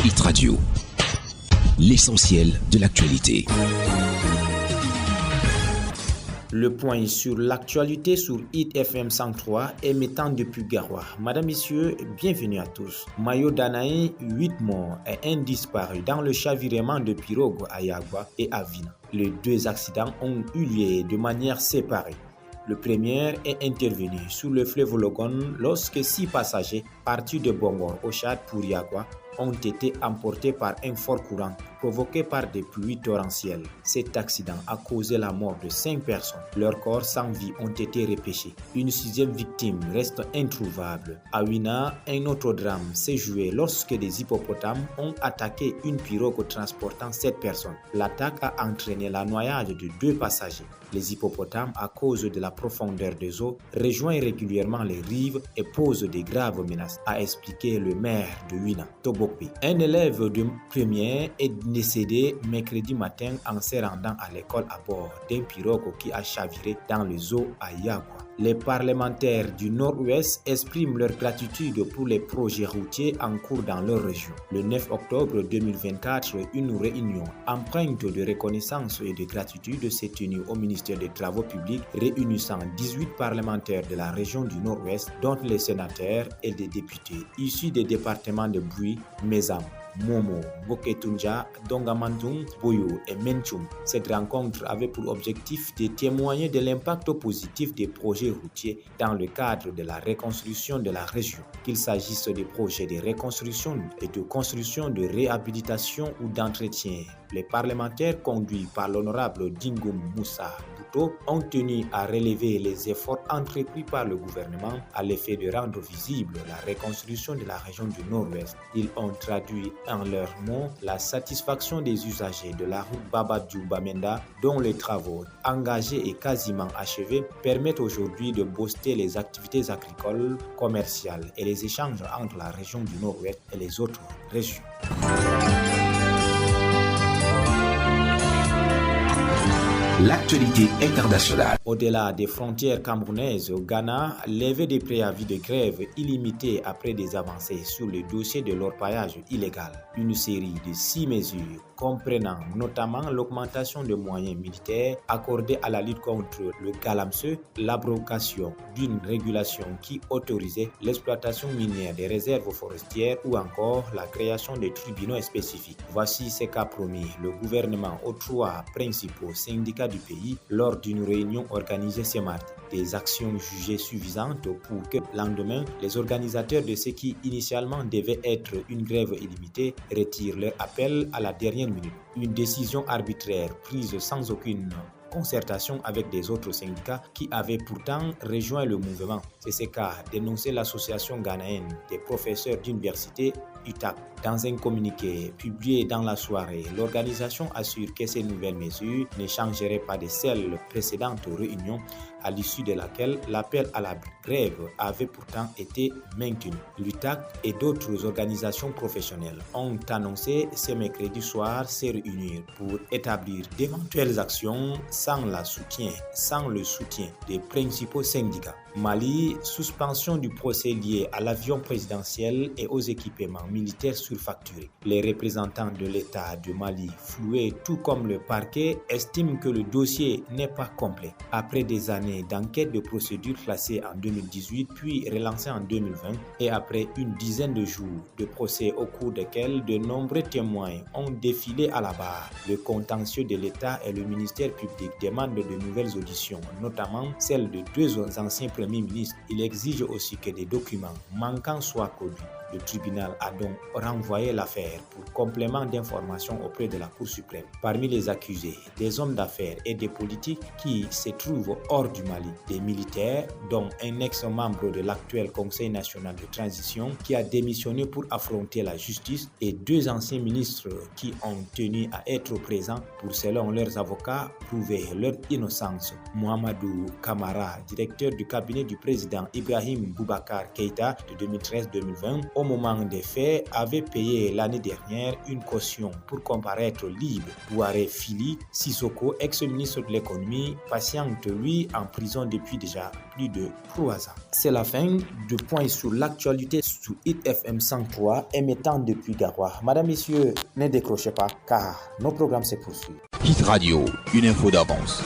Hit Radio, l'essentiel de l'actualité. Le point sur l'actualité sur Hit FM 103 émettant depuis Garoua. Madame, Messieurs, bienvenue à tous. Mayo Danaï, 8 morts et 1 disparu dans le chavirement de pirogue à Yagua et à Vina. Les 2 accidents ont eu lieu de manière séparée. Le premier est intervenu sur le fleuve Logon lorsque 6 passagers partis de Bongor au Tchad pour Yagua ont été emportés par un fort courant provoqué par des pluies torrentielles. Cet accident a causé la mort de 5 personnes. Leurs corps sans vie ont été repêchés. Une 6e victime reste introuvable. À Ouina, un autre drame s'est joué lorsque des hippopotames ont attaqué une pirogue transportant 7 personnes. L'attaque a entraîné la noyade de 2 passagers. Les hippopotames, à cause de la profondeur des eaux, rejoignent régulièrement les rives et posent de graves menaces, a expliqué le maire de Ouina, Tobokpi. Un élève de première est décédé mercredi matin en se rendant à l'école à bord d'un pirogue qui a chaviré dans les eaux à Yagua. Les parlementaires du Nord-Ouest expriment leur gratitude pour les projets routiers en cours dans leur région. Le 9 octobre 2024, une réunion empreinte de reconnaissance et de gratitude s'est tenue au ministère des Travaux publics, réunissant 18 parlementaires de la région du Nord-Ouest, dont les sénateurs et des députés issus des départements de Bui, Mézam, Momo, Boketunja, Dongamantung, Boyo et Menchum. Cette rencontre avait pour objectif de témoigner de l'impact positif des projets routiers dans le cadre de la reconstruction de la région, qu'il s'agisse des projets de reconstruction et de construction, de réhabilitation ou d'entretien. Les parlementaires conduits par l'honorable Dingum Moussa Bouto ont tenu à relever les efforts entrepris par le gouvernement à l'effet de rendre visible la reconstruction de la région du Nord-Ouest. Ils ont traduit en leurs mots la satisfaction des usagers de la route Babadjou-Bamenda, dont les travaux engagés et quasiment achevés permettent aujourd'hui de booster les activités agricoles, commerciales et les échanges entre la région du Nord-Ouest et les autres régions. L'actualité internationale. Au-delà des frontières camerounaises, au Ghana, levé des préavis de grève illimités après des avancées sur le dossier de l'orpaillage illégal. Une série de 6 mesures comprenant notamment l'augmentation de moyens militaires accordés à la lutte contre le galamseux, l'abrogation d'une régulation qui autorisait l'exploitation minière des réserves forestières ou encore la création de tribunaux spécifiques. Voici ce qu'a promis le gouvernement aux 3 principaux syndicats du pays lors d'une réunion organisée ce mardi. Des actions jugées suffisantes pour que, le lendemain, les organisateurs de ce qui initialement devait être une grève illimitée retirent leur appel à la dernière minute. Une décision arbitraire prise sans aucune concertation avec des autres syndicats qui avaient pourtant rejoint le mouvement. C'est ce qu'a dénoncé l'association ghanéenne des professeurs d'université UTAC. Dans un communiqué publié dans la soirée, l'organisation assure que ces nouvelles mesures ne changeraient pas de celles précédentes réunions à l'issue de laquelle l'appel à la grève avait pourtant été maintenu. L'UTAC et d'autres organisations professionnelles ont annoncé ce mercredi soir se réunir pour établir d'éventuelles actions sans le soutien des principaux syndicats. Mali, suspension du procès lié à l'avion présidentiel et aux équipements militaires surfacturés. Les représentants de l'État de Mali, floués tout comme le parquet, estiment que le dossier n'est pas complet. Après des années d'enquête de procédure classée en 2018 puis relancée en 2020 et après une dizaine de jours de procès au cours desquels de nombreux témoins ont défilé à la barre, le contentieux de l'État et le ministère public demandent de nouvelles auditions, notamment celles de 2 anciens Premier ministre. Il exige aussi que des documents manquants soient produits. Le tribunal a donc renvoyé l'affaire pour complément d'information auprès de la Cour suprême. Parmi les accusés, des hommes d'affaires et des politiques qui se trouvent hors du Mali, des militaires, dont un ex-membre de l'actuel Conseil national de transition qui a démissionné pour affronter la justice et 2 anciens ministres qui ont tenu à être présents pour, selon leurs avocats, prouver leur innocence. Mohamedou Kamara, directeur du cabinet cabinet du président Ibrahim Boubacar Keïta de 2013-2020, au moment des faits, avait payé l'année dernière une caution pour comparaître libre. Ouare Fili Sissoko, ex-ministre de l'économie, patiente lui en prison depuis déjà plus de 3 ans. C'est la fin du point sur l'actualité sous Hit FM 103 émettant depuis Garoua. Madame, Messieurs, ne décrochez pas car nos programmes se poursuivent. Hit Radio, une info d'avance.